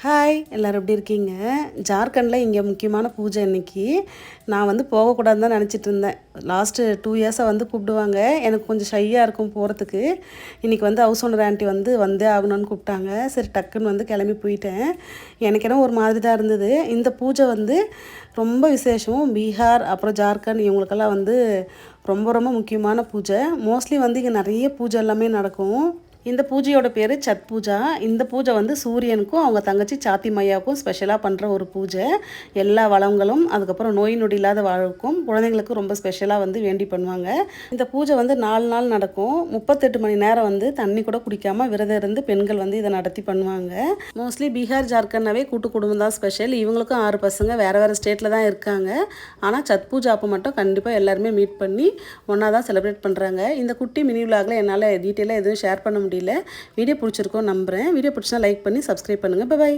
Hi எல்லோரும் எப்படி இருக்கீங்க? ஜார்க்கண்டில் இங்கே முக்கியமான பூஜை இன்றைக்கி. நான் வந்து போகக்கூடாதுன்னு தான் நினச்சிட்டு இருந்தேன். லாஸ்ட்டு 2 இயர்ஸாக வந்து கூப்பிடுவாங்க. எனக்கு கொஞ்சம் ஷையாக இருக்கும் போகிறதுக்கு. இன்றைக்கி வந்து ஹவுஸ் ஓனர் ஆண்டி வந்து வந்தே ஆகணும்னு கூப்பிட்டாங்க. சரி டக்குன்னு வந்து கிளம்பி போயிட்டேன். எனக்கு என்ன ஒரு மாதிரி தான் இருந்தது. இந்த பூஜை வந்து ரொம்ப விசேஷம். பீகார் அப்புறம் ஜார்க்கண்ட் இவங்களுக்கெல்லாம் வந்து ரொம்ப ரொம்ப முக்கியமான பூஜை. மோஸ்ட்லி வந்து இங்கே நிறைய பூஜை எல்லாமே நடக்கும். இந்த பூஜையோட பேர் சத் பூஜா. இந்த பூஜை வந்து சூரியனுக்கும் அவங்க தங்கச்சி சாத்தி மையாவுக்கும் ஸ்பெஷலாக பண்ணுற ஒரு பூஜை. எல்லா வளங்களும் அதுக்கப்புறம் நோய் நொடி இல்லாத வாழ்க்கும் குழந்தைங்களுக்கு ரொம்ப ஸ்பெஷலாக வந்து வேண்டி பண்ணுவாங்க. இந்த பூஜை வந்து 4 நாள் நடக்கும். 38 மணி நேரம் வந்து தண்ணி கூட குடிக்காமல் விரதம் இருந்து பெண்கள் வந்து இதை நடத்தி பண்ணுவாங்க. மோஸ்ட்லி பீகார் ஜார்க்கண்ட்னாவே கூட்டு குடும்பம் தான் ஸ்பெஷல். இவங்களுக்கும் 6 பசங்க வேறு ஸ்டேட்டில் தான் இருக்காங்க. ஆனால் சத் பூஜா அப்போ மட்டும் கண்டிப்பாக எல்லாருமே மீட் பண்ணி ஒன்றா தான் செலிப்ரேட் பண்ணுறாங்க. இந்த குட்டி மினி விலாகில் என்னால் டீட்டெயிலாக எதுவும் ஷேர் பண்ண முடியல. வீடியோ பிடிச்சிருக்கோம் நம்புகிறேன். வீடியோ பிடிச்சா லைக் பண்ணி சப்ஸ்கிரைப் பண்ணுங்கள். பை.